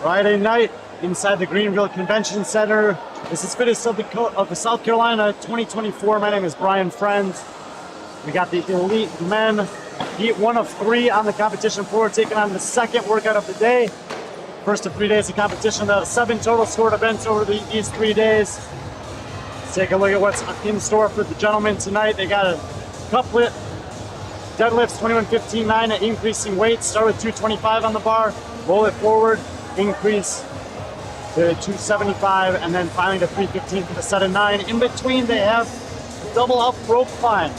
Friday night inside the Greenville Convention Center. This is FITTEST of the South Carolina 2024. My name is Brian Friend. We got the elite men, heat 1 of 3 on the competition floor, taking on the second workout of the day. First of 3 days of competition, 7 total scored events over these 3 days. Let's take a look at what's in store for the gentlemen tonight. They got a couplet, deadlifts 21-15-9 at increasing weights. Start with 225 on the bar, roll it forward, increase to 275, and then finally to 315 for the set of 9. In between, they have double up rope climb.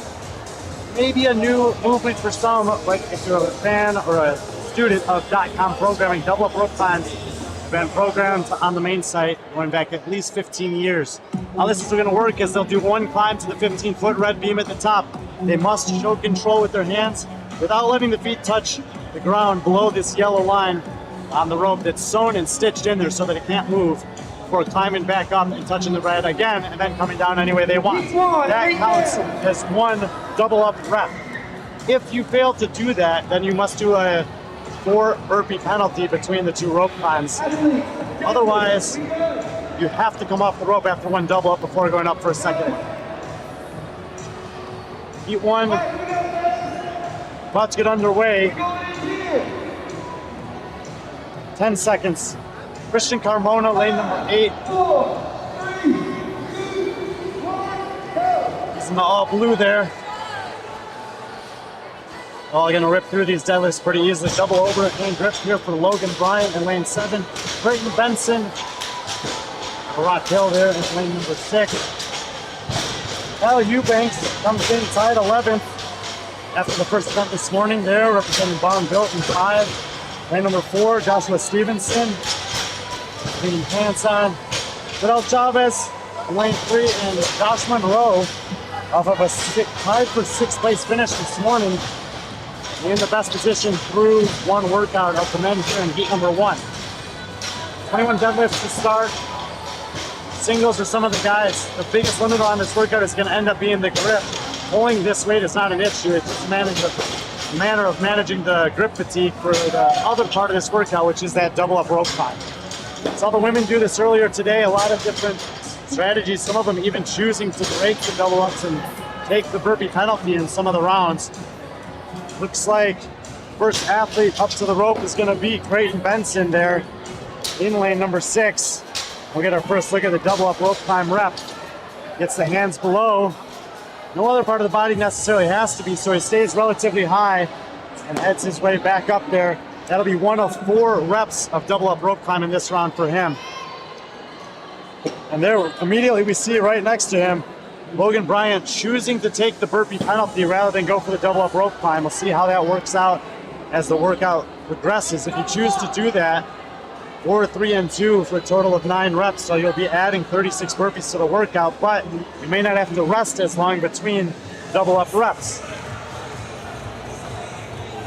Maybe a new movement for some, like if you're a fan or a student of .com programming. Double up rope climbs have been programmed on the main site going back at least 15 years. How this is going to work is they'll do one climb to the 15-foot red beam at the top. They must show control with their hands without letting the feet touch the ground below this yellow line on the rope that's sewn and stitched in there so that it can't move before climbing back up and touching the red again and then coming down any way they want. That counts as one double up rep. If you fail to do that, then you must do a 4 burpee penalty between the 2 rope climbs. Otherwise, you have to come off the rope after one double up before going up for a second one. Heat 1, about to get underway. 10 seconds. Christian Carmona, lane number 8. He's in the all blue there. All gonna rip through these deadlifts pretty easily. Double overhand grip here for Logan Bryant in lane 7. Creighton Benson, Rock Hill there in lane number 6. Al Eubanks comes in tied 11th after the first event this morning there, representing Barn Built in 5. Lane number 4, Joshua Stevenson, leading pants on. Fidel Chavez in lane 3, and Josh Monroe off of a tied for 6th place finish this morning in the best position through one workout of the men here in heat number 1. 21 deadlifts to start. Singles are some of the guys. The biggest limit on this workout is going to end up being the grip. Pulling this weight is not an issue. It's just a manner of managing the grip fatigue for the other part of this workout, which is that double up rope climb. Saw the women do this earlier today. A lot of different strategies. Some of them even choosing to break the double ups and take the burpee penalty in some of the rounds. Looks like first athlete up to the rope is going to be Creighton Benson there in lane number 6. We'll get our first look at the double up rope climb rep. Gets the hands below. No other part of the body necessarily has to be, so he stays relatively high and heads his way back up there. That'll be 1 of 4 reps of double up rope climb in this round for him. And there immediately we see right next to him Logan Bryant choosing to take the burpee penalty rather than go for the double up rope climb. We'll see how that works out as the workout progresses. If you choose to do that, 4, 3, and 2 for a total of 9 reps, so you'll be adding 36 burpees to the workout, but you may not have to rest as long between double up reps.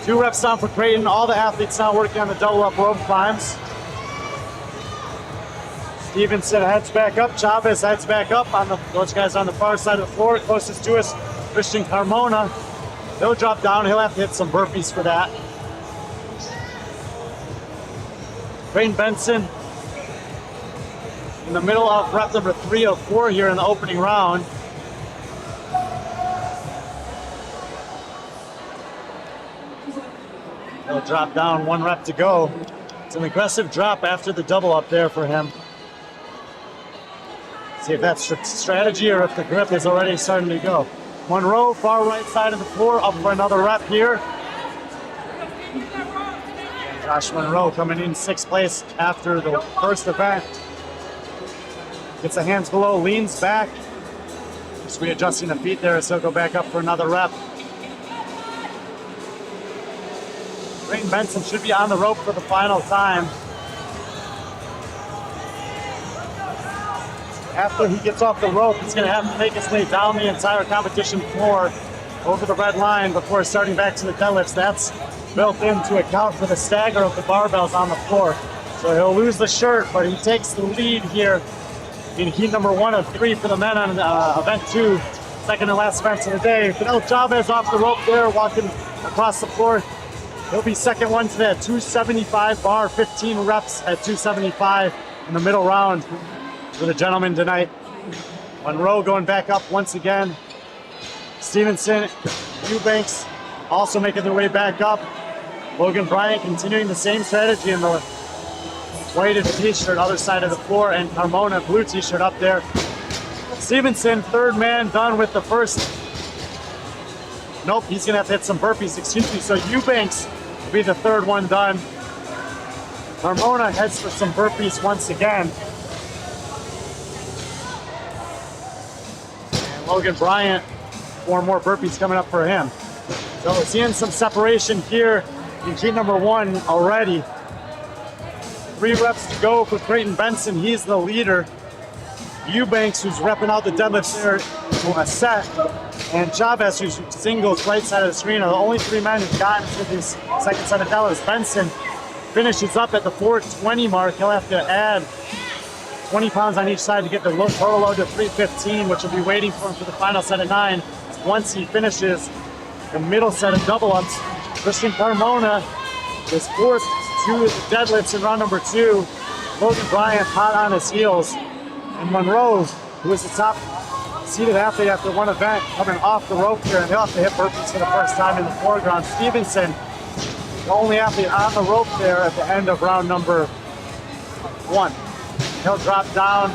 2 reps down for Creighton. All the athletes now working on the double up rope climbs. Stevenson heads back up. Chavez heads back up. Those guys on the far side of the floor. Closest to us, Christian Carmona. He'll drop down. He'll have to hit some burpees for that. Creighton Benson in the middle of rep number 3 of 4 here in the opening round. He'll drop down, 1 rep to go. It's an aggressive drop after the double up there for him. See if that's strategy or if the grip is already starting to go. Monroe, far right side of the floor, up for another rep here. Josh Monroe coming in 6th place after the first event. Gets the hands below, leans back. Just readjusting the feet there, so he'll go back up for another rep. Creighton Benson should be on the rope for the final time. After he gets off the rope, he's going to have to make his way down the entire competition floor over the red line before starting back to the deadlifts. That's built in to account for the stagger of the barbells on the floor. So he'll lose the shirt, but he takes the lead here in heat number 1 of 3 for the men on event 2, second and last event of the day. Fidel Chavez off the rope there, walking across the floor. He'll be second one today at 275 bar, 15 reps at 275 in the middle round for the gentleman tonight. Monroe going back up once again. Stevenson, Eubanks also making their way back up. Logan Bryant continuing the same strategy in the weighted t-shirt, other side of the floor, and Carmona, blue t-shirt up there. Stevenson, third man done with the first. Nope, he's gonna have to hit some burpees, excuse me. So Eubanks will be the third one done. Carmona heads for some burpees once again. And Logan Bryant, 4 more burpees coming up for him. So we're seeing some separation here in heat number 1 already. 3 reps to go for Creighton Benson. He's the leader. Eubanks, who's repping out the deadlifts there for a set, and Chavez, who's singles right side of the screen, are the only 3 men who've gotten to this second set of deadlifts. Benson finishes up at the 420 mark. He'll have to add 20 pounds on each side to get the total load to 315, which will be waiting for him for the final set of 9 once he finishes the middle set of double ups. Christian Carmona is forced to the deadlifts in round number 2. Logan Bryant hot on his heels. And Monroe, who is the top seeded athlete after one event, coming off the rope here, and he'll have to hit burpees for the first time in the foreground. Stevenson, the only athlete on the rope there at the end of round number 1. He'll drop down,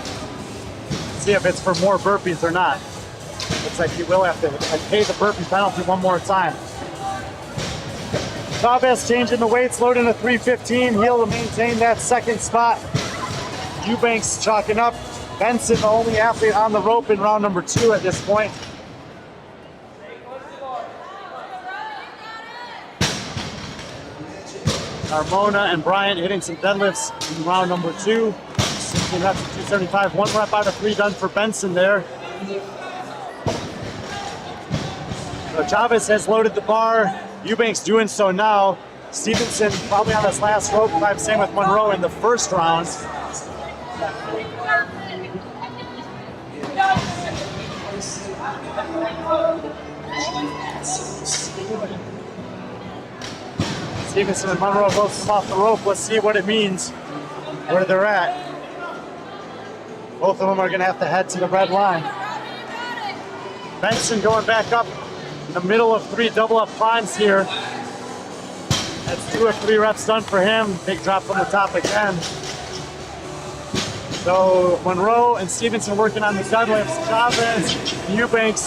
see if it's for more burpees or not. Looks like he will have to pay the burpee penalty one more time. Chavez changing the weights, loading a 315. He'll maintain that second spot. Eubanks chalking up. Benson, the only athlete on the rope in round number 2 at this point. Carmona and Bryant hitting some deadlifts in round number 2. 16 reps at 275. 1 rep out of 3 done for Benson there. So Chavez has loaded the bar. Eubanks doing so now. Stevenson probably on this last rope climb, same with Monroe in the first round. Stevenson and Monroe both come off the rope. Let's see what it means, where they're at. Both of them are going to have to head to the red line. Benson going back up in the middle of 3 double-up climbs here. That's 2 of 3 reps done for him. Big drop from the top again. So Monroe and Stevenson working on the deadlifts. Chavez and Eubanks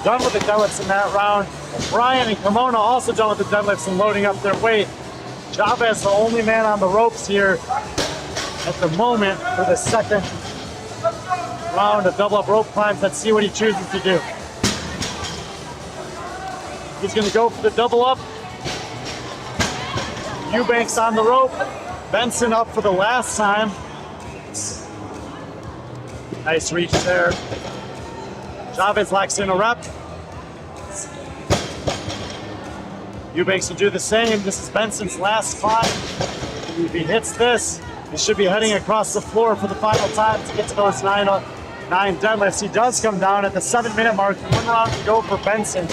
done with the deadlifts in that round. Bryant and Carmona also done with the deadlifts and loading up their weight. Chavez, the only man on the ropes here at the moment for the second round of double-up rope climbs. Let's see what he chooses to do. He's going to go for the double-up. Eubanks on the rope. Benson up for the last time. Nice reach there. Chavez locks in a rep. Eubanks will do the same. This is Benson's last climb. If he hits this, he should be heading across the floor for the final time to get to those 9 deadlifts. He does come down at the 7-minute mark. 1 round to go for Benson.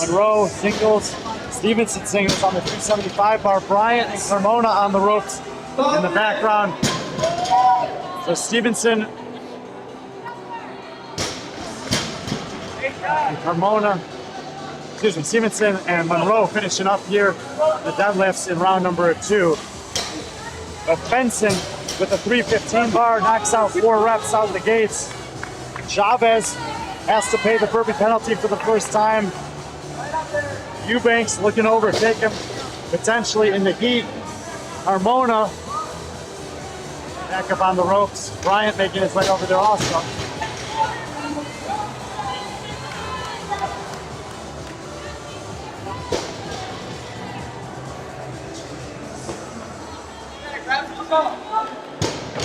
Monroe singles, Stevenson singles on the 375 bar. Bryant and Carmona on the ropes in the background. So Stevenson and Stevenson and Monroe finishing up here the deadlifts in round number 2. But Benson with a 315 bar knocks out 4 reps out of the gates. Chavez has to pay the burpee penalty for the first time. Eubanks looking over, take him potentially in the heat. Carmona back up on the ropes. Bryant making his way over there also.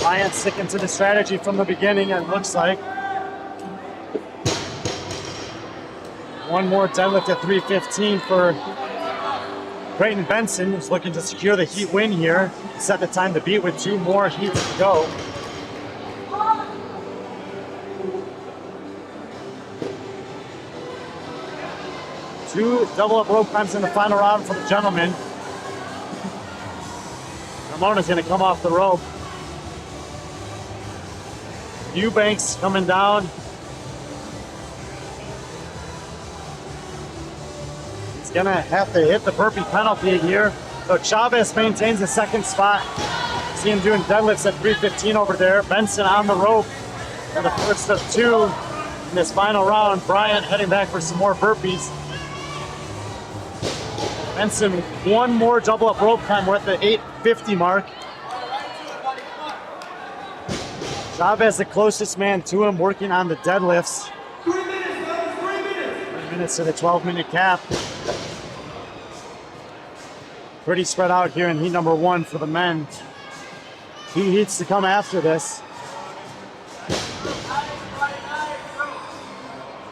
Bryant sticking to the strategy from the beginning, it looks like. 1 more deadlift at 315 for Creighton Benson, who's looking to secure the heat win here. Set the time to beat with 2 more heats to go. Two double-up rope climbs in the final round for the gentlemen. Ramona's gonna come off the rope. Eubanks coming down. He's gonna have to hit the burpee penalty here. So Chavez maintains the second spot. See him doing deadlifts at 315 over there. Benson on the rope for the first of two in this final round. Bryant heading back for some more burpees. Benson, one more double up rope time. We're at the 850 mark. Chavez, the closest man to him, working on the deadlifts. 3 minutes to the 12-minute cap. Pretty spread out here in heat number one for the men. 2 heats to come after this.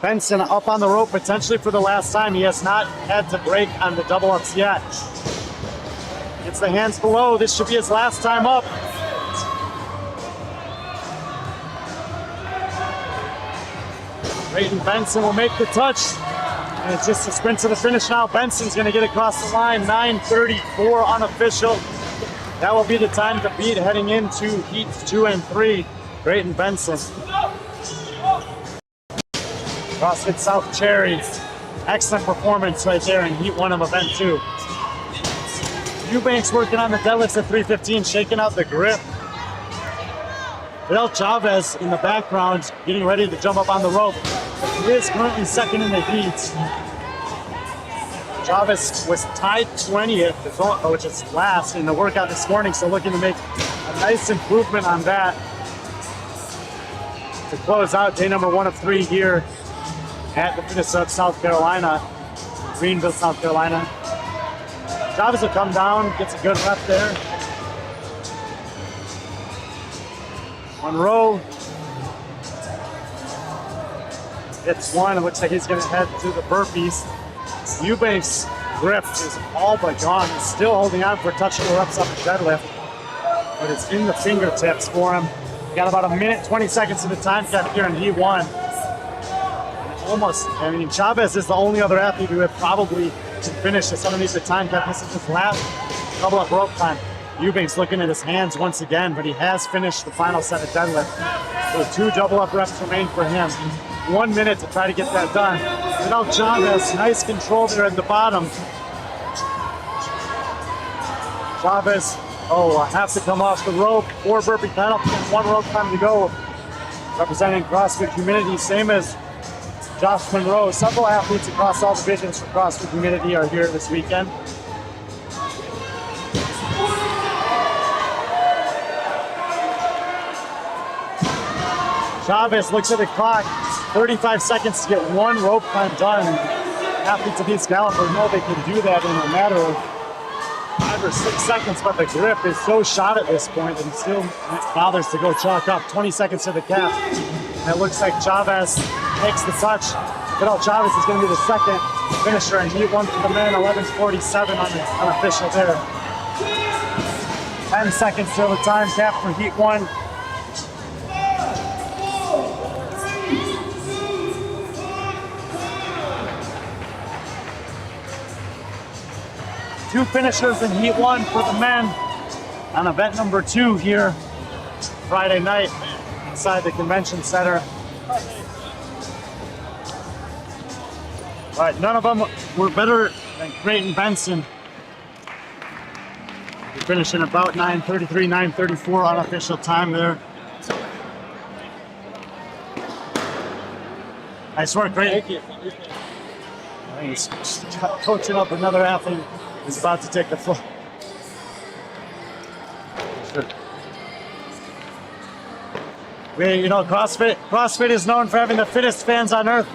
Benson up on the rope potentially for the last time. He has not had to break on the double ups yet. Gets the hands below. This should be his last time up. Brayton Benson will make the touch. And it's just a sprint to the finish now. Benson's going to get across the line. 9:34 unofficial. That will be the time to beat heading into heats 2 and 3. Brayton Benson. CrossFit South Cherries. Excellent performance right there in heat 1 of event 2. Eubanks working on the deadlifts at 315, shaking out the grip. Fidel Chavez in the background, getting ready to jump up on the rope. He is currently second in the heat. Chavez was tied 20th, which is last in the workout this morning, so looking to make a nice improvement on that to close out day number 1 of 3 here at the FITTEST of South Carolina, Greenville, South Carolina. Chavez will come down, gets a good rep there. Monroe hits one. It looks like he's going to head to the burpees. Eubanks' grip is all but gone. He's still holding on for touching the reps up the deadlift, but it's in the fingertips for him. Got about 1 minute, 20 seconds of the time cap here in heat 1. Almost, I mean, Chavez is the only other athlete who probably can finish this underneath the time cap. This is his last double up rope time. Eubanks looking at his hands once again, but he has finished the final set of deadlift. So 2 double up reps remain for him. 1 minute to try to get that done. Without Chavez, nice control there at the bottom. Chavez, have to come off the rope. 4 burpee penalty and 1 rope time to go. Representing CrossFit Humidity, same as Josh Monroe. Several athletes across all divisions for CrossFit Humidity are here this weekend. Chavez looks at the clock, 35 seconds to get 1 rope time done. Athletes of these caliber know they can do that in a matter of 5 or 6 seconds, but the grip is so shot at this point that he still bothers to go chalk up. 20 seconds to the cap. And it looks like Chavez takes the touch. Fidel Chavez is going to be the second finisher in heat 1 for the men. 11:47 unofficial there. 10 seconds till the time cap for heat 1. Two finishers in heat 1 for the men on event number 2 here Friday night inside the convention center. All right, none of them were better than Brayton Benson. We're finishing about 9:33, 9:34 unofficial time there. Nice work, Brayton. Thank you. He's coaching up another athlete. He's about to take the floor. CrossFit is known for having the fittest fans on earth,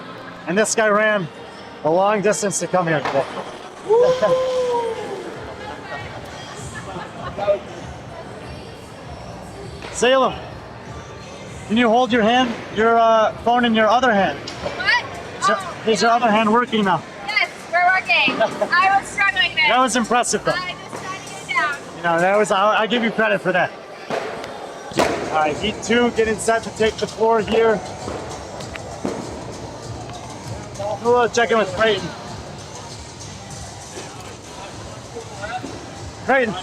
and this guy ran a long distance to come here today. Salem, can you hold your phone in your other hand? What? Is your other hand working now? Yes, we're working. I was struggling there. That was impressive, though. I just tried to get down. You know, I give you credit for that. All right, heat 2 getting set to take the floor here. We'll check in with Brayton. Brayton,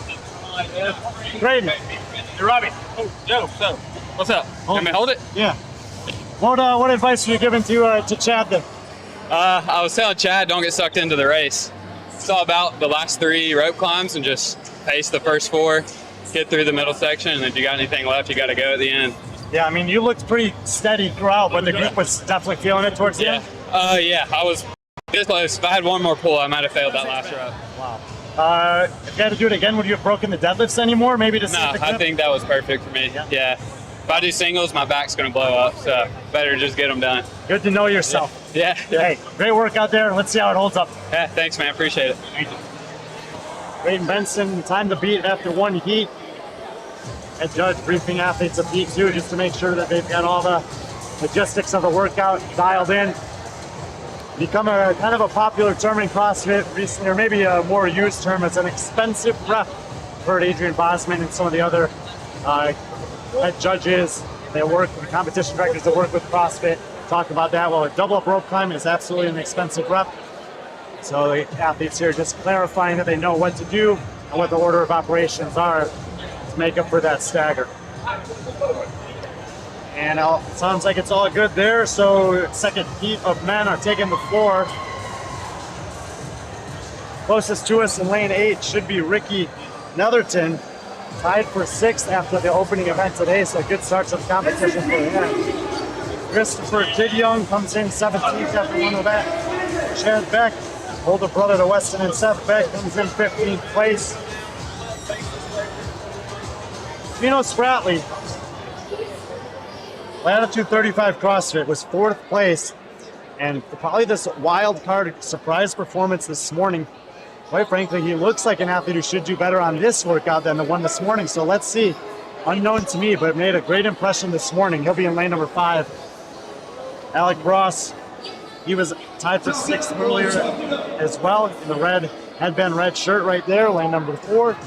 Great. Hey, Robbie. Oh, Joe. So, what's up? Can we hold it? Yeah. What advice were you giving to Chad then? I was telling Chad, don't get sucked into the race. It's all about the last 3 rope climbs and just pace the first 4, get through the middle section, and if you got anything left, you got to go at the end. Yeah, I mean, you looked pretty steady throughout, but the group was definitely feeling it towards the end. Yeah, I was this close. If I had one more pull, I might have failed that last rope. Wow. If you had to do it again, would you have broken the deadlifts anymore? Maybe to see No, if the I grip- think that was perfect for me. Yeah. If I do singles, my back's going to blow up, so better just get them done. Good to know yourself. Yeah. Hey, great work out there. Let's see how it holds up. Yeah, thanks, man. Appreciate it. Thank you. Creighton Benson, time to beat after 1 heat. Head judge briefing athletes of heat 2 just to make sure that they've got all the logistics of the workout dialed in. Become a kind of a popular term in CrossFit recently, or maybe a more used term. It's an expensive rep. Heard Adrian Bosman and some of the other head judges that work, the competition directors that work with CrossFit talk about that. Well, a double up rope climb is absolutely an expensive rep. So the athletes here just clarifying that they know what to do and what the order of operations are to make up for that stagger. And sounds like it's all good there. So second heat of men are taking the floor. Closest to us in lane 8 should be Ricky Netherton, tied for 6th after the opening event today. So a good start to the competition for him. Christopher Kidyoung comes in 17th after one event. Chad Beck, older brother to Weston and Seth Beck, comes in 15th place. Gino Spratley, Latitude 35 CrossFit, was 4th place, and probably this wild card surprise performance this morning. Quite frankly, he looks like an athlete who should do better on this workout than the one this morning. So let's see. Unknown to me, but made a great impression this morning. He'll be in lane number 5. Alec Ross, he was tied for 6th earlier as well in the red headband red shirt right there, lane number 4.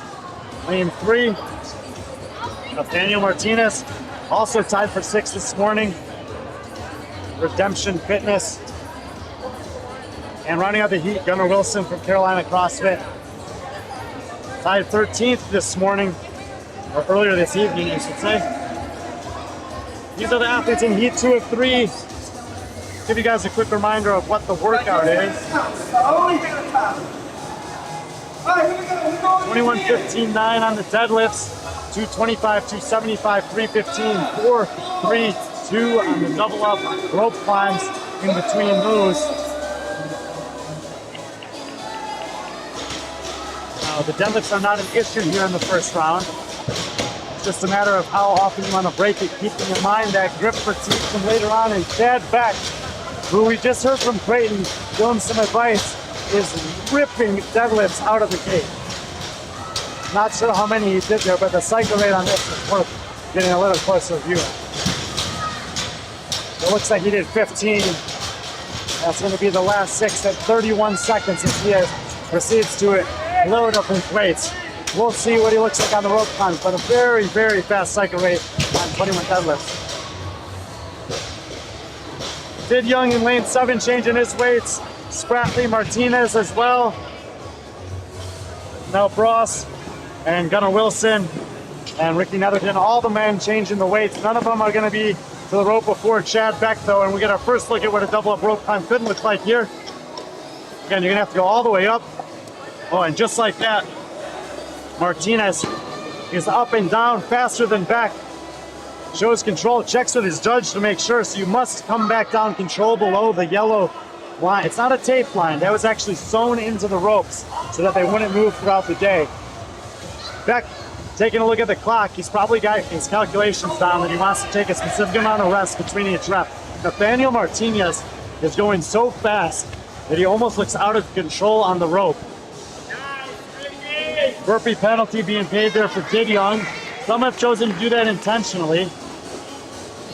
Lane 3, Nathaniel Martinez, also tied for 6th this morning. Redemption Fitness. And rounding out the heat, Gunnar Wilson from Carolina CrossFit. Tied 13th this morning, or earlier this evening, I should say. These are the athletes in heat 2 of 3. Give you guys a quick reminder of what the workout is. 21:15.9 on the deadlifts, 225, 275, 315, 4, 3, 2 on the double up rope climbs in between those. Now, the deadlifts are not an issue here in the first round. It's just a matter of how often you want to break it, keeping in mind that grip fatigue from later on. And Chad Beck, who we just heard from Creighton, giving him some advice, is ripping deadlifts out of the gate. Not sure how many he did there, but the cycle rate on this is worth getting a little closer view. It looks like he did 15. That's going to be the last 6 at 31 seconds as he proceeds to load up his weights. We'll see what he looks like on the rope climbs, but a very, very fast cycle rate on 21 deadlifts. Kidyoung in lane 7 changing his weights. Spratley, Martinez as well. Now Bross and Gunnar Wilson and Ricky Netherton, all the men changing the weights. None of them are going to be to the rope before Chad Beck, though, and we get our first look at what a double up rope climb could look like here. Again, you're going to have to go all the way up. Oh, and just like that, Martinez is up and down faster than Beck. Shows control, checks with his judge to make sure, so you must come back down, control below the yellow line. It's not a tape line, that was actually sewn into the ropes so that they wouldn't move throughout the day. Beck, taking a look at the clock, he's probably got his calculations down that he wants to take a specific amount of rest between each rep. Nathaniel Martinez is going so fast that he almost looks out of control on the rope. Burpee penalty being paid there for Kidyoung. Some have chosen to do that intentionally.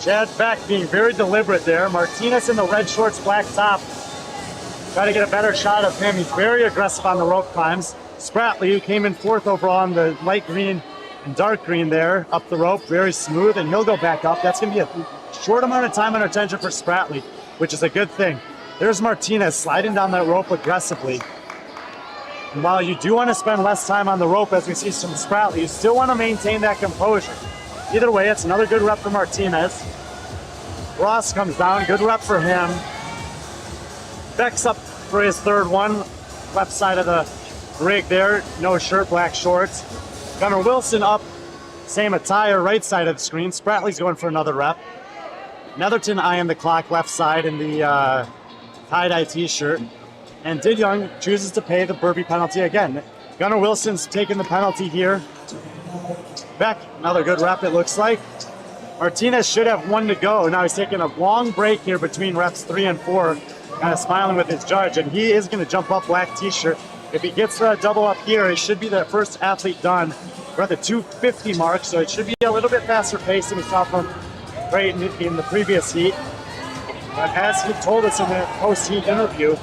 Chad Beck being very deliberate there. Martinez in the red shorts, black top. Try to get a better shot of him. He's very aggressive on the rope climbs. Spratley, who came in 4th overall on the light green and dark green there, up the rope, very smooth, and he'll go back up. That's going to be a short amount of time under tension for Spratley, which is a good thing. There's Martinez sliding down that rope aggressively. And while you do want to spend less time on the rope, as we see some Spratley, you still want to maintain that composure. Either way, it's another good rep for Martinez. Ross comes down, good rep for him. Beck's up for his third one, left side of the rig there, no shirt, black shorts. Gunnar Wilson up, same attire, right side of the screen. Spratley's going for another rep. Netherton eyeing the clock, left side in the tie-dye t-shirt. And Did Young chooses to pay the burpee penalty again. Gunnar Wilson's taking the penalty here. Beck, another good rep it looks like. Martinez should have one to go. Now he's taking a long break here between reps 3 and 4, kind of smiling with his judge, and he is going to jump up, black t-shirt. If he gets a double up here, he should be the first athlete done. We're at the 2:50 mark, so it should be a little bit faster pace than we saw from Creighton in the previous heat. But as he told us in the post-heat interview,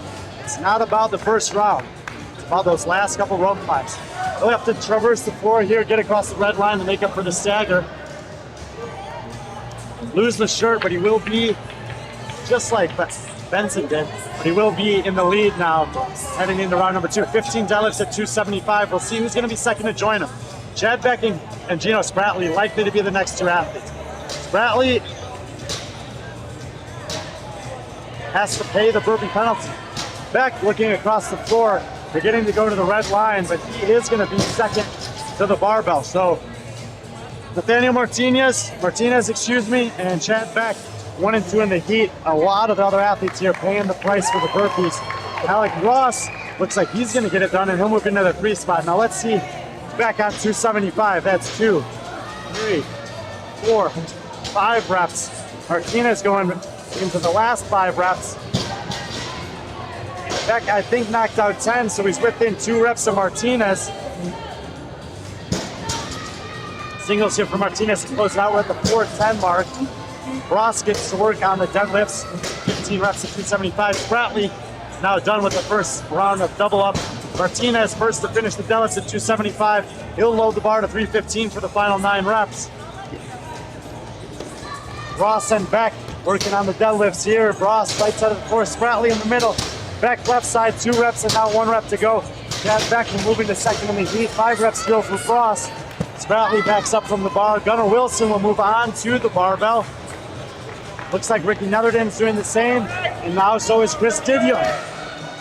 it's not about the first round. It's about those last couple rope climbs. He'll have to traverse the floor here, get across the red line to make up for the stagger. Lose the shirt, but he will be, just like Benson did, but he will be in the lead now, heading into round number 2. 15 deadlifts at 275. We'll see who's going to be second to join him. Chad Beck and Gino Spratley likely to be the next two athletes. Spratley has to pay the burpee penalty. Beck looking across the floor, beginning to go to the red line, but he is going to be second to the barbell. So Nathaniel Martinez, and Chad Beck, 1 and 2 in the heat. A lot of the other athletes here paying the price for the burpees. Alec Ross looks like he's going to get it done, and he'll move into the 3 spot. Now let's see Beck on 275. That's 2, 3, 4, 5 reps. Martinez going into the last 5 reps. Beck, I think, knocked out 10, so he's within 2 reps of Martinez. Singles here for Martinez to close it out. We're at the 4:10 mark. Ross gets to work on the deadlifts, 15 reps at 275. Spratley now done with the first round of double up. Martinez first to finish the deadlifts at 275. He'll load the bar to 315 for the final 9 reps. Ross and Beck working on the deadlifts here. Ross right side of the floor, Spratley in the middle. Beck left side, 2 reps and now 1 rep to go. Chad Beck moving to second in the heat. 5 reps to go for Ross. Spratley backs up from the bar. Gunnar Wilson will move on to the barbell. Looks like Ricky Netherton's doing the same, and now so is Chris Didyoung.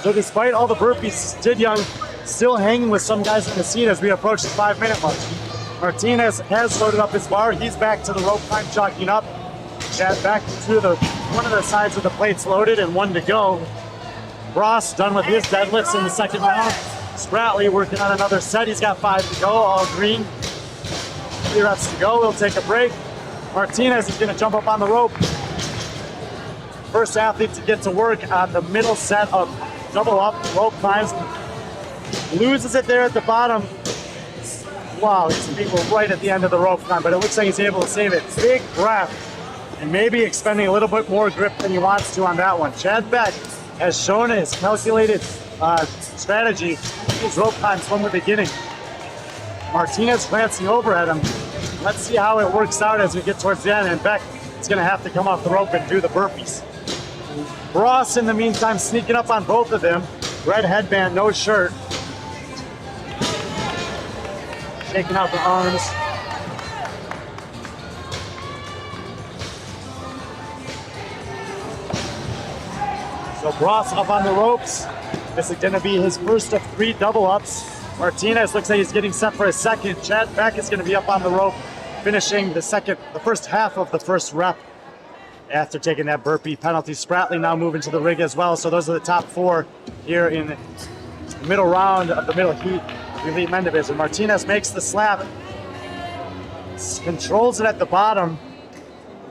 So despite all the burpees, Didyoung still hanging with some guys in the seat as we approach the 5-minute mark. Martinez has loaded up his bar. He's back to the rope climb, chalking up. Chad back to one of the sides of the plates loaded and 1 to go. Ross done with his deadlifts in the second round. Spratley working on another set. He's got 5 to go, all green. 3 reps to go. We'll take a break. Martinez is going to jump up on the rope. First athlete to get to work on the middle set of double up rope climbs. Loses it there at the bottom. Wow, we're right at the end of the rope climb, but it looks like he's able to save it. Big breath, and maybe expending a little bit more grip than he wants to on that one. Chad Beck has shown his calculated strategy in these rope climbs from the beginning. Martinez glancing over at him. Let's see how it works out as we get towards the end, and Beck is going to have to come off the rope and do the burpees. Ross, in the meantime, sneaking up on both of them. Red headband, no shirt. Shaking out the arms. So Ross up on the ropes. This is going to be his first of 3 double ups. Martinez looks like he's getting set for a second. Chad Beck is going to be up on the rope, finishing the first half of the first rep after taking that burpee penalty. Spratley now moving to the rig as well. So those are the top 4 here in the middle round of the middle heat of the elite men division. Martinez makes the slap, controls it at the bottom,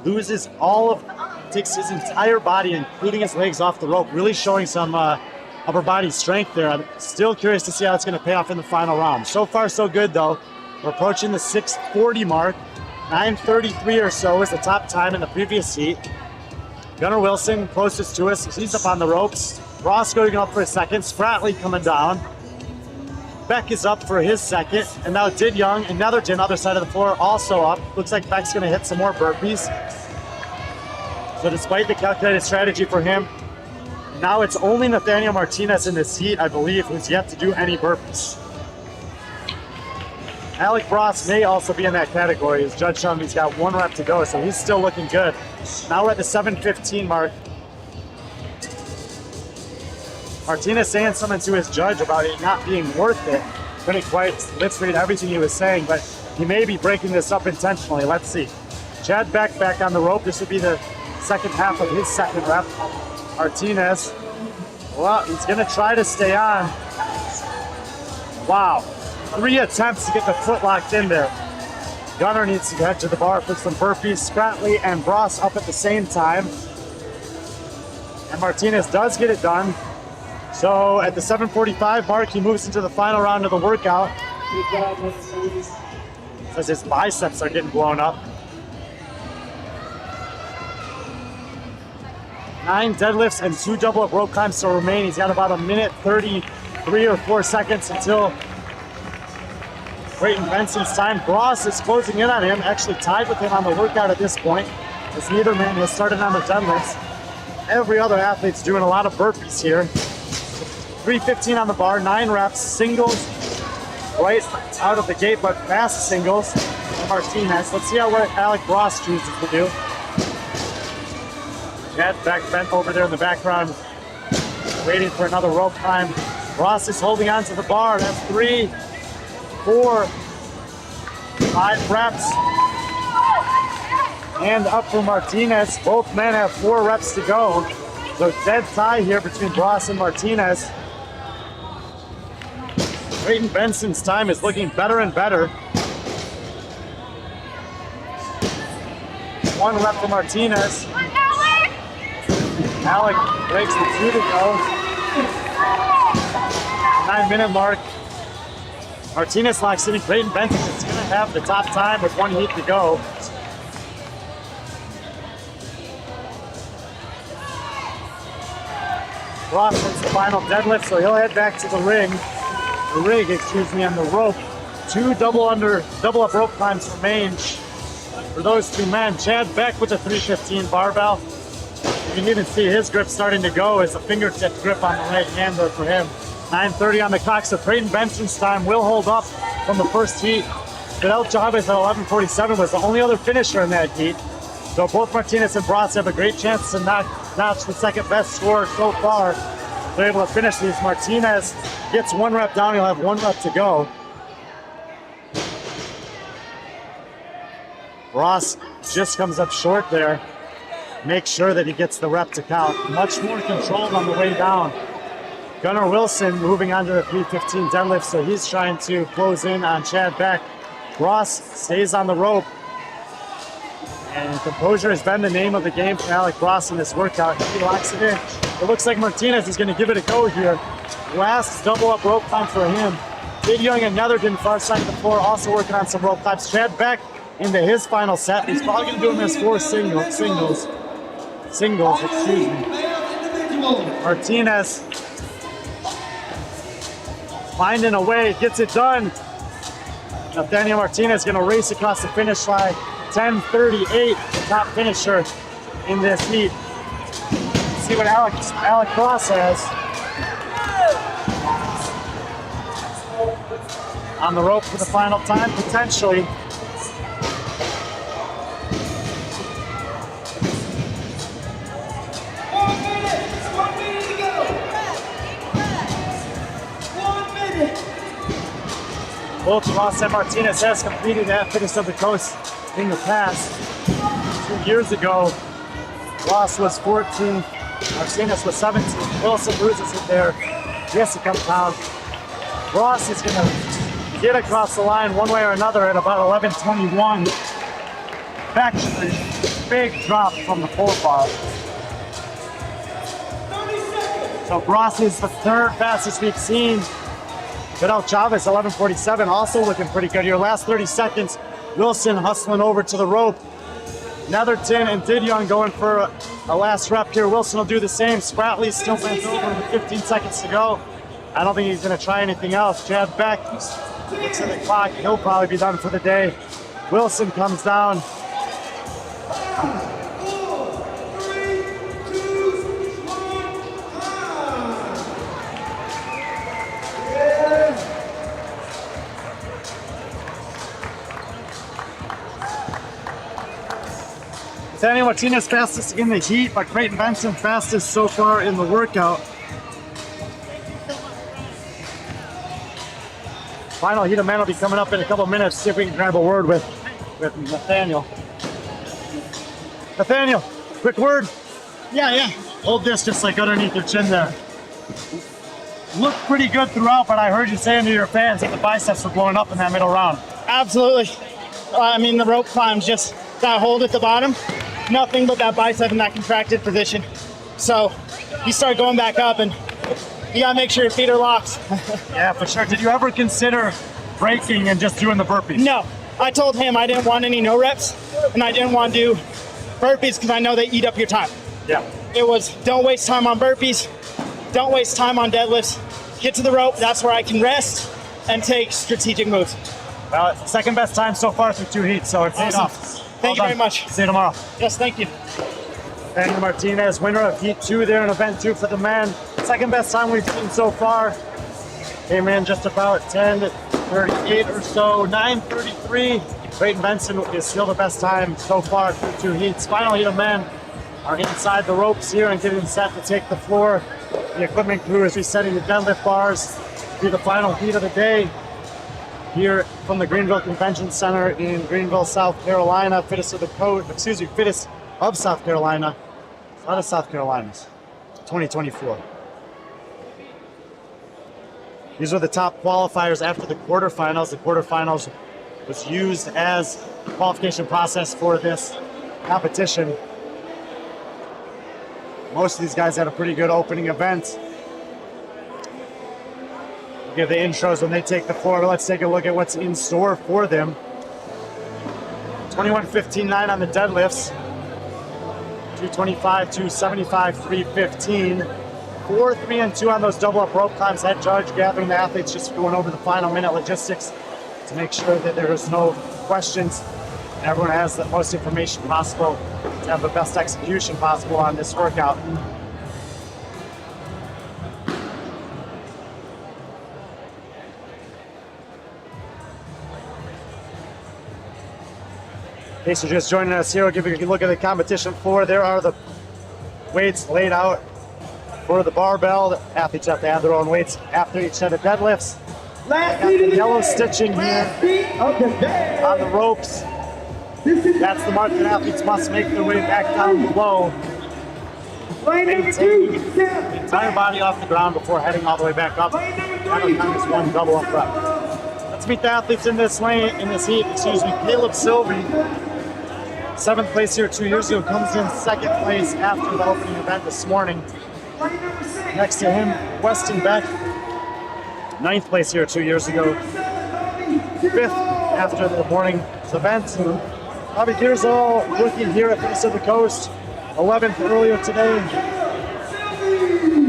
takes his entire body, including his legs, off the rope, really showing some upper body strength there. I'm still curious to see how it's going to pay off in the final round. So far, so good, though. We're approaching the 6:40 mark. 9:33 or so is the top time in the previous heat. Gunnar Wilson, closest to us, he's up on the ropes. Ross going up for a second. Spratley coming down. Beck is up for his second. And now Didyoung and Netherton, other side of the floor, also up. Looks like Beck's going to hit some more burpees. So despite the calculated strategy for him, Now it's only Nathaniel Martinez in this heat, I believe, who's yet to do any burpees. Alec Bross may also be in that category. As Judge showed him, he's got 1 rep to go, so he's still looking good. Now we're at the 7:15 mark. Martinez saying something to his judge about it not being worth it. Couldn't quite lip-read everything he was saying, but he may be breaking this up intentionally. Let's see. Chad Beck back on the rope. This would be the second half of his second rep. Martinez, well, he's gonna try to stay on. Wow, 3 attempts to get the foot locked in there. Gunner needs to head to the bar for some burpees. Spratley and Bross up at the same time. And Martinez does get it done. So at the 7:45 mark, he moves into the final round of the workout. Says his biceps are getting blown up. 9 deadlifts and 2 double-up rope climbs to remain. He's got about 1:33 or 4 seconds until Brayton Benson's time. Bross is closing in on him, actually tied with him on the workout at this point, as neither man has started on the deadlifts. Every other athlete's doing a lot of burpees here. 3:15 on the bar, 9 reps, singles right out of the gate, but fast singles for Martinez. Let's see how Alec Bross chooses to do. Chad Beck bent over there in the background, waiting for another rope climb. Bross is holding on to the bar. That's 3, 4, 5 reps. And up for Martinez. Both men have 4 reps to go. So dead tie here between Bross and Martinez. Brayton Benson's time is looking better and better. 1 rep for Martinez. Alec breaks the 2 to go. 9-minute mark. Martinez locks in. Brayton Benson is going to have the top time with 1 heat to go. Bross hits the final deadlift, so he'll head back to the rig, on the rope. 2 double-up rope climbs remain for those 2 men. Chad Beck with a 315 barbell. You can even see his grip starting to go as a fingertip grip on the right hand there for him. 9:30 on the clock, so Brayton Benson's time will hold up from the first heat. Fidel Chavez at 11:47 was the only other finisher in that heat. So both Martinez and Bross have a great chance to notch the second best score so far. They're able to finish these. Martinez gets 1 rep down, he'll have 1 rep to go. Bross just comes up short there. Make sure that he gets the rep to count. Much more controlled on the way down. Gunnar Wilson moving on to the 315 deadlift, so he's trying to close in on Chad Beck. Bross stays on the rope. And composure has been the name of the game for Alec Bross in this workout. He locks it in. It looks like Martinez is going to give it a go here. Last double-up rope climb for him. Big Young and Netherton far side of the floor also working on some rope climbs. Chad Beck into his final set. He's probably going to do him as 4 singles, excuse me. Martinez finding a way, gets it done. Nathaniel Martinez going to race across the finish line. 10:38, the top finisher in this heat. Let's see what Alec Bross has. On the rope for the final time, potentially. Both Bross and Martinez has completed that Fittest of the Coast in the past. 2 years ago, Bross was 14, Martinez was 17. Wilson loses it there. Jesse comes down. Bross is going to get across the line one way or another at about 11:21. Actually, big drop from the pull bar. So Bross is the 3rd fastest we've seen. Fidel Chavez, 11:47, also looking pretty good here. Last 30 seconds, Wilson hustling over to the rope. Netherton and Didyoung going for a last rep here. Wilson will do the same. Spratley still bent over with 15 seconds to go. I don't think he's going to try anything else. Chad Beck looks at the clock. He'll probably be done for the day. Wilson comes down. Nathaniel Martinez fastest in the heat, but Creighton Benson fastest so far in the workout. Final heat of men will be coming up in a couple minutes. See if we can grab a word with Nathaniel. Nathaniel, quick word. Yeah. Hold this just like underneath your chin there. Looked pretty good throughout, but I heard you saying to your fans that the biceps were blowing up in that middle round. Absolutely. I mean, the rope climbs, just that hold at the bottom, nothing but that bicep in that contracted position. So you start going back up and you gotta make sure your feet are locked. Yeah, for sure. Did you ever consider breaking and just doing the burpees? No, I told him I didn't want any no reps and I didn't want to do burpees because I know they eat up your time. Yeah. It was don't waste time on burpees, don't waste time on deadlifts, get to the rope, that's where I can rest and take strategic moves. Well, it's the second best time so far through 2 heats, so it's paid Awesome. off. Thank you very much. See you tomorrow. Yes, thank you. Nathaniel Martinez, winner of Heat 2 there in Event 2 for the men. Second best time we've seen so far. Came in just about 10:38 or so, 9:33. Creighton Benson is still the best time so far through 2 heats. Final heat of men are inside the ropes here and getting set to take the floor. The equipment crew is resetting the deadlift bars to be the final heat of the day. Here from the Greenville Convention Center in Greenville, South Carolina. Fittest of South Carolina. A lot of South Carolinas. 2024. These are the top qualifiers after the quarterfinals. The quarterfinals was used as the qualification process for this competition. Most of these guys had a pretty good opening event. We'll give the intros when they take the floor. Let's take a look at what's in store for them. 21:15.9 on the deadlifts. 225, 275, 315. 4, 3, and 2 on those double up rope climbs. Head judge gathering the athletes, just going over the final minute logistics to make sure that there is no questions and everyone has the most information possible to have the best execution possible on this workout. In case you're just joining us here, we'll give you a look at the competition floor. There are the weights laid out for the barbell. The athletes have to add their own weights after each set of deadlifts. Got the yellow stitching here on the ropes. That's the mark that athletes must make their way back down below, maintaining the entire body off the ground before heading all the way back up. That'll count as one double up rep. Let's meet the athletes in this lane, in this heat. Caleb Sylvie, 7th place here 2 years ago, comes in 2nd place after the opening event this morning. Next to him, Weston Beck, 9th place here 2 years ago, 5th after the morning's event. Bobby Gearsall, rookie here at Fittest of the Coast, 11th earlier today.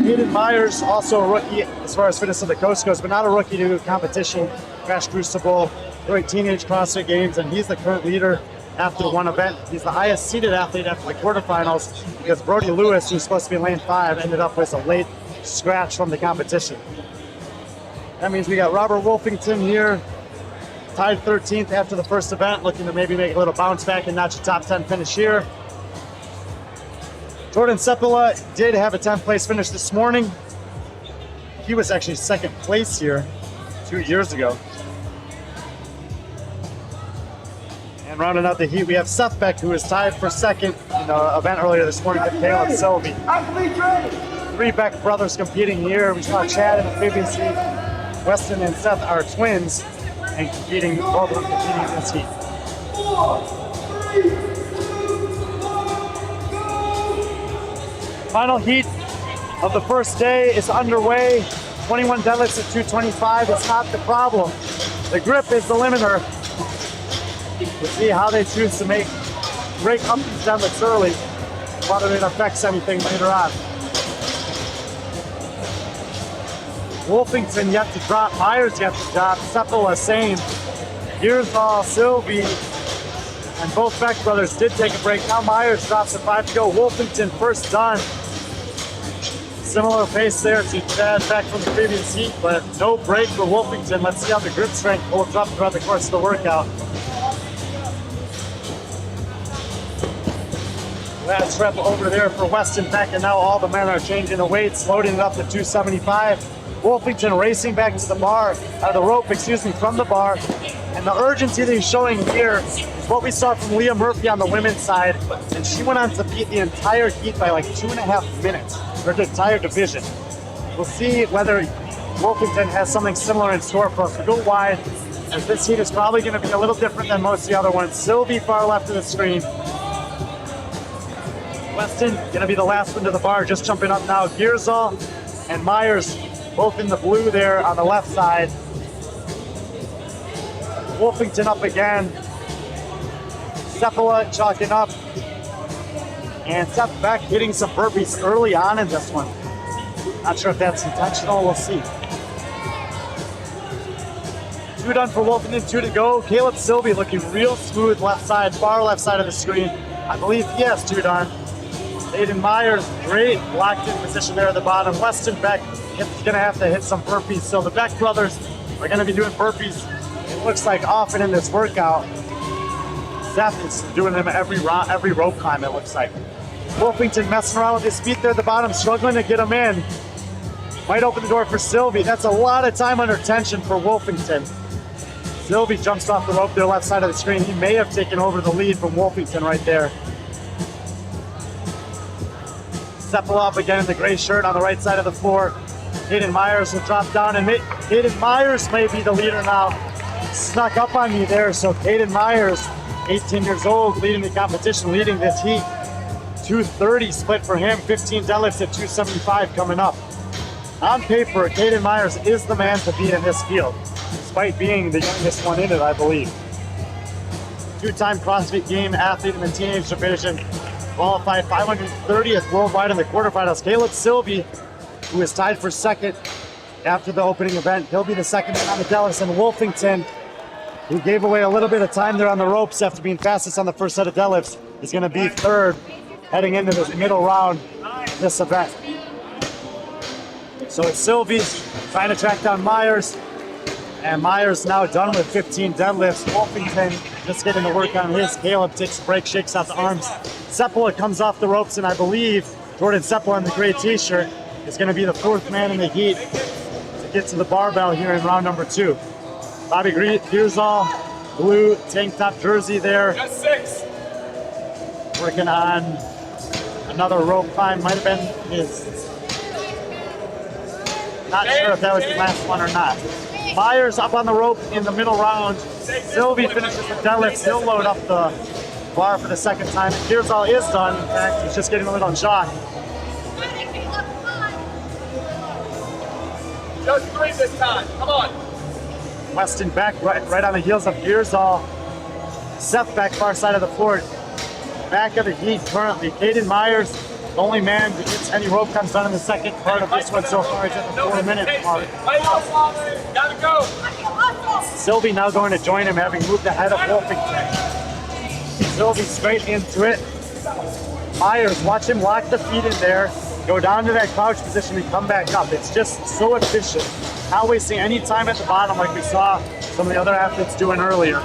Hayden Myers, also a rookie as far as Fittest of the Coast goes, but not a rookie to competition. Crash Crucible, Detroit Teenage CrossFit Games, and he's the current leader after one event. He's the highest seeded athlete after the quarterfinals because Brody Lewis, who's supposed to be in lane 5, ended up with a late scratch from the competition. That means we got Robert Wolfington here, tied 13th after the first event, looking to maybe make a little bounce back and notch a top 10 finish here. Jordan Sepula did have a 10th place finish this morning. He was actually 2nd place here 2 years ago. And rounding out the heat, we have Seth Beck, who is tied for 2nd in the event earlier this morning with Caleb Sylvie. 3 Beck brothers competing here. We saw Chad in the previous heat. Weston and Seth are twins and competing, both of them competing in this heat. Final heat of the first day is underway. 21 deadlifts at 225 is not the problem. The grip is the limiter. We'll see how they choose to break up these deadlifts early, whether it affects anything later on. Wolfington yet to drop, Myers yet to drop, Sepula same. Gearsall, Sylvie, and both Beck brothers did take a break. Now Myers drops at 5 to go. Wolfington first done. Similar pace there to Chad Beck from the previous heat, but no break for Wolfington. Let's see how the grip strength holds up throughout the course of the workout. Last rep over there for Weston Beck, and now all the men are changing the weights, loading it up to 275. Wolfington racing back to the bar, the rope, excuse me, from the bar. And the urgency that he's showing here is what we saw from Leah Murphy on the women's side, and she went on to beat the entire heat by like 2.5 minutes, or the entire division. We'll see whether Wolfington has something similar in store for us to go wide, as this heat is probably going to be a little different than most of the other ones. Sylvie far left of the screen. Weston going to be the last one to the bar, just jumping up now. Gearzall and Myers both in the blue there on the left side. Wolfington up again. Seppala chalking up. And Seth Beck hitting some burpees early on in this one. Not sure if that's intentional, we'll see. 2 done for Wolfington, 2 to go. Caleb Sylvie looking real smooth left side, far left side of the screen. I believe he has 2 done. Aiden Myers, great locked in position there at the bottom. Weston Beck is gonna have to hit some burpees. So the Beck brothers are gonna be doing burpees, it looks like, often in this workout. Seth is doing them every rope climb, it looks like. Wolfington messing around with his feet there at the bottom, struggling to get them in. Might open the door for Sylvie. That's a lot of time under tension for Wolfington. Sylvie jumps off the rope there, left side of the screen. He may have taken over the lead from Wolfington right there. Seppala again in the gray shirt on the right side of the floor. Hayden Myers will drop down, and Hayden Myers may be the leader now. Snuck up on me there, so Hayden Myers, 18 years old, leading the competition, leading this heat. 230 split for him, 15 deadlifts at 275 coming up. On paper, Hayden Myers is the man to beat in this field, despite being the youngest one in it, I believe. 2-time CrossFit Game athlete in the teenage division. Qualified 530th worldwide in the quarterfinals. Caleb Sylvie, who is tied for second after the opening event. He'll be the second on the deadlifts. And Wolfington, who gave away a little bit of time there on the ropes after being fastest on the first set of deadlifts, is going to be third heading into this middle round of this event. So it's Sylvie trying to track down Myers. And Myers now done with 15 deadlifts. Wolfington just getting to work on his. Caleb takes a break, shakes out the arms. Seppala comes off the ropes, and I believe Jordan Seppala in the gray t-shirt is going to be the 4th man in the heat to get to the barbell here in round number 2. Bobby Gearzall, blue tank top jersey there. Just 6. Working on another rope climb. Might have been his. Not sure if that was the last one or not. Myers up on the rope in the middle round. Sylvie finishes the deadlifts. He'll load up the bar for the second time. Gearzall is done. In fact, he's just getting a little shocked. Just 3 this time. Come on. Weston Beck right on the heels of Gearzall. Seth Beck, far side of the floor. Back of the heat currently. Hayden Myers, the only man that gets any rope climbs done in the second part of this one so far. He's at the 4-minute mark. Gotta go. Sylvie now going to join him, having moved ahead of Wolfington. Sylvie straight into it. Myers, watch him lock the feet in there, go down to that crouch position and come back up. It's just so efficient. Not wasting any time at the bottom like we saw some of the other athletes doing earlier.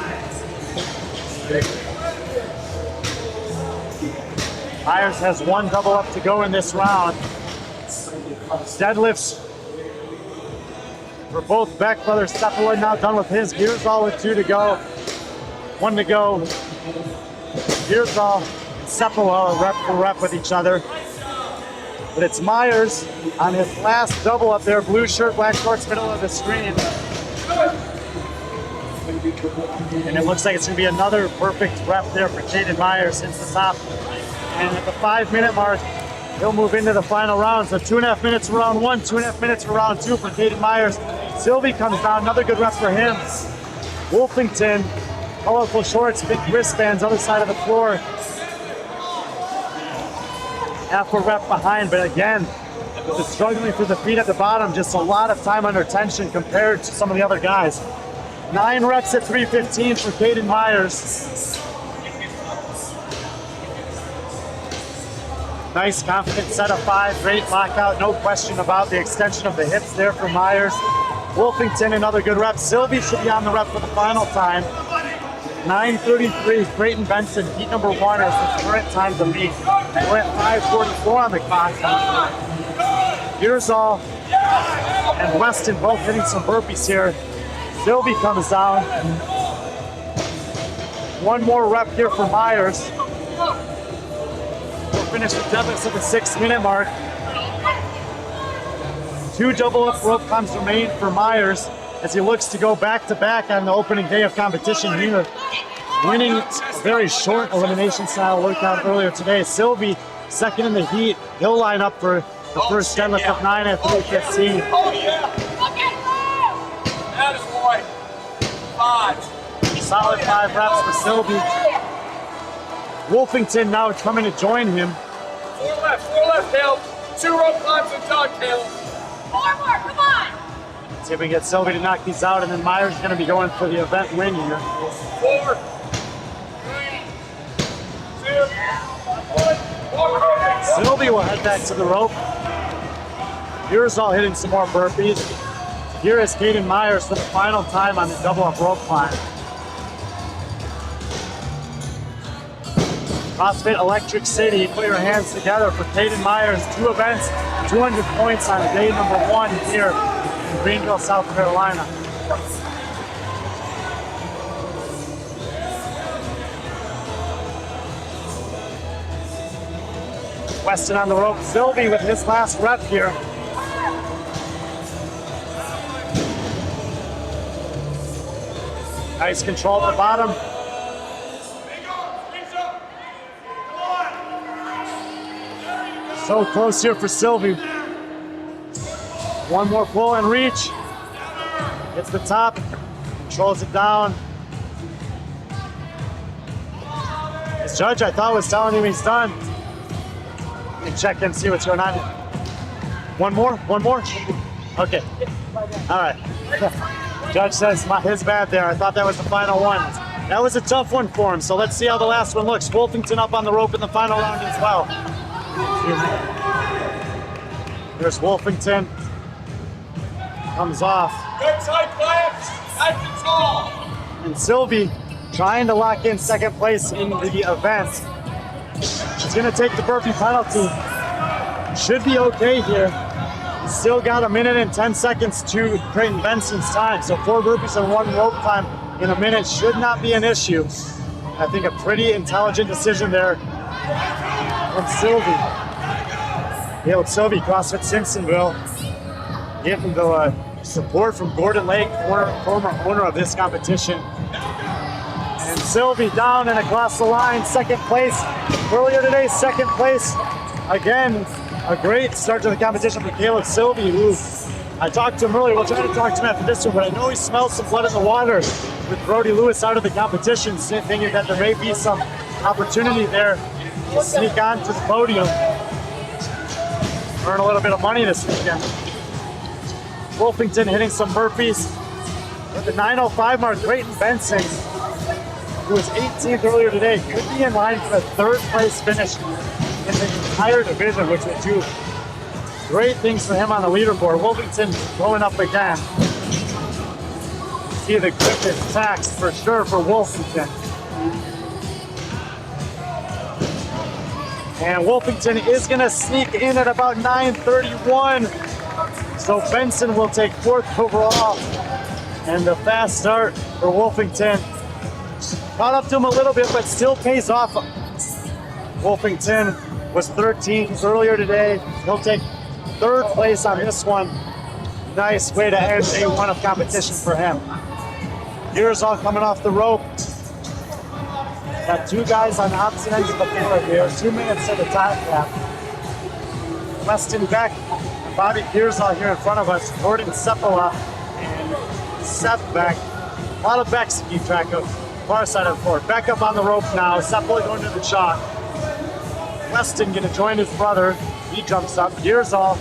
Myers has 1 double up to go in this round. Deadlifts for both Beck brothers. Seppala now done with his. Gearzall with 2 to go. 1 to go. Gearzall and Seppala rep for rep with each other. But it's Myers on his last double up there. Blue shirt, black shorts, middle of the screen. And it looks like it's going to be another perfect rep there for Hayden Myers since the top. And at the 5-minute mark, he'll move into the final round. So 2.5 minutes for round 1, 2.5 minutes for round 2 for Hayden Myers. Sylvie comes down, another good rep for him. Wolfington, colorful shorts, big wristbands, other side of the floor. Half a rep behind, but again, just struggling for the feet at the bottom, just a lot of time under tension compared to some of the other guys. 9 reps at 3:15 for Hayden Myers. Nice, confident set of 5, great lockout, no question about the extension of the hips there for Myers. Wolfington, another good rep. Sylvie should be on the rep for the final time. 9:33, Creighton Benson, heat number 1 is the current time to beat. We're at 5:44 on the clock. Yearsall and Weston both hitting some burpees here. Sylvie comes down. One more rep here for Myers. We'll finish the deadlifts at the 6-minute mark. 2 double up rope climbs remain for Myers as he looks to go back-to-back on the opening day of competition here. Winning a very short elimination style workout earlier today. Sylvie, second in the heat. He'll line up for the first deadlift of 9 at 3:15. Oh, yeah. That is boy. 5. Solid 5 reps for Sylvie. Wolfington now coming to join him. 4 left, Caleb. 2 rope climbs and done, Caleb. 4 more, come on. See if we can get Sylvie to knock these out, and then Myers is going to be going for the event win here. 4, 3, 2, 1. Sylvie will head back to the rope. Yearsall hitting some more burpees. Here is Caden Myers for the final time on the double up rope climb. CrossFit Electric City, put your hands together for Caden Myers. 2 events, 200 points on day number 1 here in Greenville, South Carolina. Weston on the rope. Sylvie with his last rep here. Nice control at the bottom. So close here for Sylvie. One more pull and reach. Hits the top, controls it down. His judge, I thought, was telling him he's done. Let me check and see what's going on. One more? Okay. All right. Judge says his bad there. I thought that was the final one. That was a tough one for him, so let's see how the last one looks. Wolfington up on the rope in the final round as well. There's Wolfington. Comes off. Good side clamps. Nice and tall. And Sylvie trying to lock in second place in the event. She's going to take the burpee penalty. Should be okay here. Still got 1 minute and 10 seconds to Creighton Benson's time. So 4 burpees and 1 rope climb in a minute should not be an issue. I think a pretty intelligent decision there from Sylvie. Yeah, with Sylvie, CrossFit Simpsonville. Getting the support from Gordon Lake, former owner of this competition. And Sylvie down and across the line, second place. Earlier today, second place. Again, a great start to the competition for Caleb Sylvie, who I talked to him earlier. We'll try to talk to him after this one, but I know he smells some blood in the water with Brody Lewis out of the competition, thinking that there may be some opportunity there to sneak on to the podium. Earn a little bit of money this weekend. Wolfington hitting some burpees. At the 9:05 mark, Creighton Benson, who was 18th earlier today, could be in line for a 3rd place finish in the entire division, which would do great things for him on the leaderboard. Wolfington going up again. See the grip is taxed for sure for Wolfington. And Wolfington is going to sneak in at about 9:31. So Benson will take 4th overall. And the fast start for Wolfington. Caught up to him a little bit, but still pays off. Wolfington was 13th earlier today. He'll take 3rd place on this one. Nice way to end day 1 of competition for him. Yearsall coming off the rope. Got 2 guys on opposite ends of the floor here. 2 minutes to the time cap. Weston Beck and Bobby Yearsall here in front of us. Jordan Sepola and Seth Beck. A lot of Becks to keep track of. Far side of the floor. Beck up on the rope now. Sepola going to the chalk. Weston going to join his brother. He jumps up. Yearsall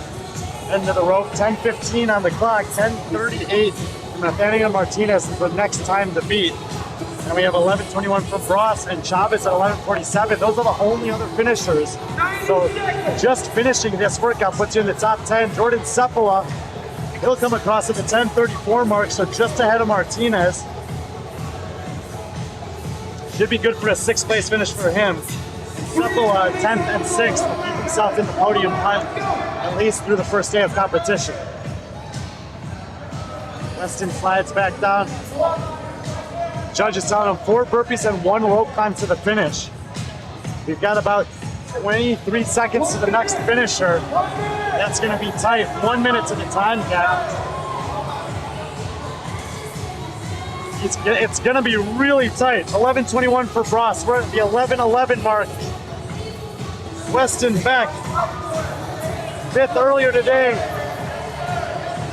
into the rope. 10:15 on the clock. 10:38 from Nathaniel Martinez for the next time to beat. And we have 11:21 from Ross and Chavez at 11:47. Those are the only other finishers. So just finishing this workout puts you in the top 10. Jordan Sepola, he'll come across at the 10:34 mark, so just ahead of Martinez. Should be good for a 6th place finish for him. Couple 10th and 6th to keep himself in the podium hunt, at least through the first day of competition. Weston slides back down. Judges telling him 4 burpees and 1 rope climb to the finish. We've got about 23 seconds to the next finisher. That's going to be tight. 1 minute to the time gap. It's going to be really tight. 11:21 for Bross. We're at the 11:11 mark. Weston back 5th earlier today.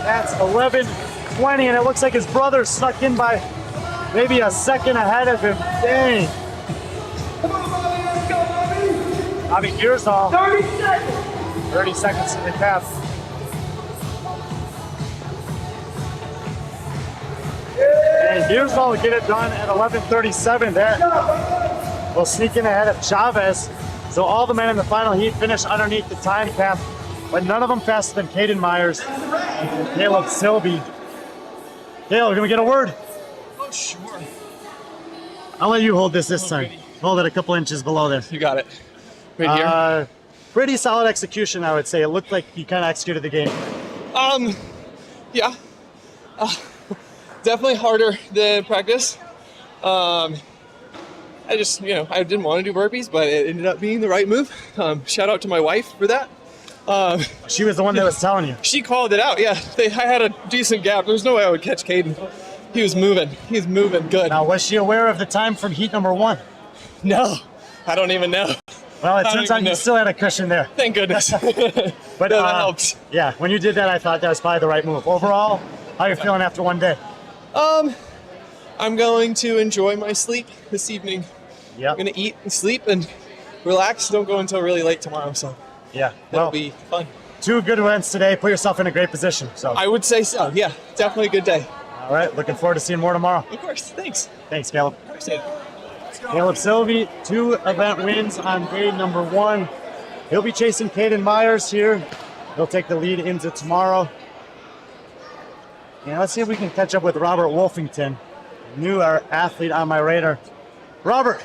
That's 11:20, and it looks like his brother snuck in by maybe a second ahead of him. Dang. Bobby Gearsall. 30 seconds. 30 seconds to the cap. And Gearsall will get it done at 11:37 there. We'll sneak in ahead of Chavez. So all the men in the final heat finish underneath the time cap, but none of them faster than Caden Myers and Caleb Silby. Caleb, can we get a word? Oh, sure. I'll let you hold this time. Hold it a couple inches below there. You got it. Right here. Pretty solid execution, I would say. It looked like you kind of executed the game. Yeah. Definitely harder than practice. I just, I didn't want to do burpees, but it ended up being the right move. Shout out to my wife for that. She was the one that was telling you. She called it out, yeah. I had a decent gap. There's no way I would catch Caden. He was moving good. Now, was she aware of the time from heat number 1? No, I don't even know. Well, it turns out you still had a cushion there. Thank goodness. But no, that helps. Yeah, when you did that, I thought that was probably the right move. Overall, how are you feeling after 1 day? I'm going to enjoy my sleep this evening. Yeah. I'm going to eat and sleep and relax. Don't go until really late tomorrow, so yeah, that'll be fun. 2 good wins today. Put yourself in a great position. So I would say so. Yeah, definitely a good day. All right, looking forward to seeing more tomorrow. Of course. Thanks. Thanks, Caleb. Appreciate it. Caleb Silby, 2 event wins on day number 1. He'll be chasing Caden Myers here. He'll take the lead into tomorrow. And let's see if we can catch up with Robert Wolfington, new athlete on my radar. Robert,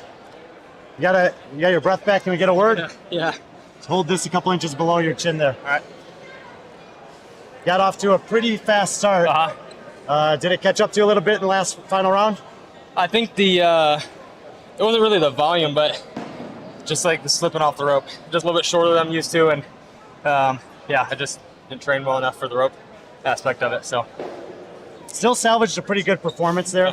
you got your breath back? Can we get a word? Yeah. Just hold this a couple inches below your chin there. All right. Got off to a pretty fast start. Did it catch up to you a little bit in the last final round? I think it wasn't really the volume, but just like the slipping off the rope. Just a little bit shorter than I'm used to, and I just didn't train well enough for the rope aspect of it. So still salvaged a pretty good performance there.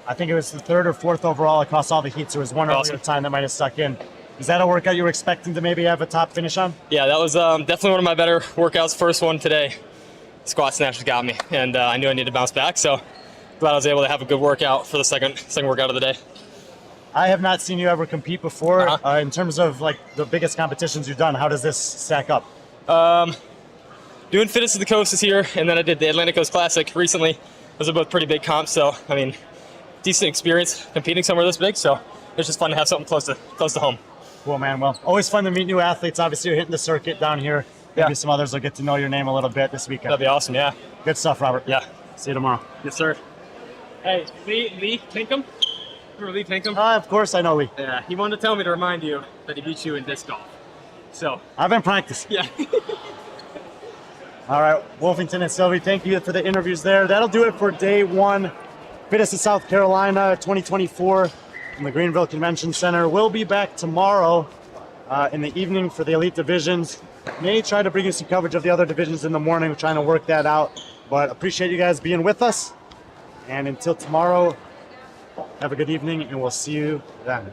I think it was the 3rd or 4th overall across all the heats. There was one earlier time that might have stuck in. Is that a workout you were expecting to maybe have a top finish on? Yeah, that was definitely one of my better workouts. First one today. Squat snatches got me, and I knew I needed to bounce back. So glad I was able to have a good workout for the second workout of the day. I have not seen you ever compete before. In terms of like the biggest competitions you've done, how does this stack up? Doing FITTEST of the Coast is here, and then I did the Atlantic Coast Classic recently. Those are both pretty big comps, so I mean, decent experience competing somewhere this big. So it's just fun to have something close to home. Cool, man. Well, always fun to meet new athletes. Obviously, you're hitting the circuit down here. Maybe some others will get to know your name a little bit this weekend. That'd be awesome. Yeah. Good stuff, Robert. Yeah. See you tomorrow. Yes, sir. Hey, Lee Pinkham. Remember Lee Pinkham? Of course, I know Lee. Yeah. He wanted to tell me to remind you that he beat you in disc golf. So. I've been practicing. Yeah. All right, Wolfington and Sylvie, thank you for the interviews there. That'll do it for day 1. FITTEST in South Carolina 2024 from the Greenville Convention Center. We'll be back tomorrow in the evening for the elite divisions. May try to bring you some coverage of the other divisions in the morning. We're trying to work that out, but appreciate you guys being with us. And until tomorrow, have a good evening, and we'll see you then.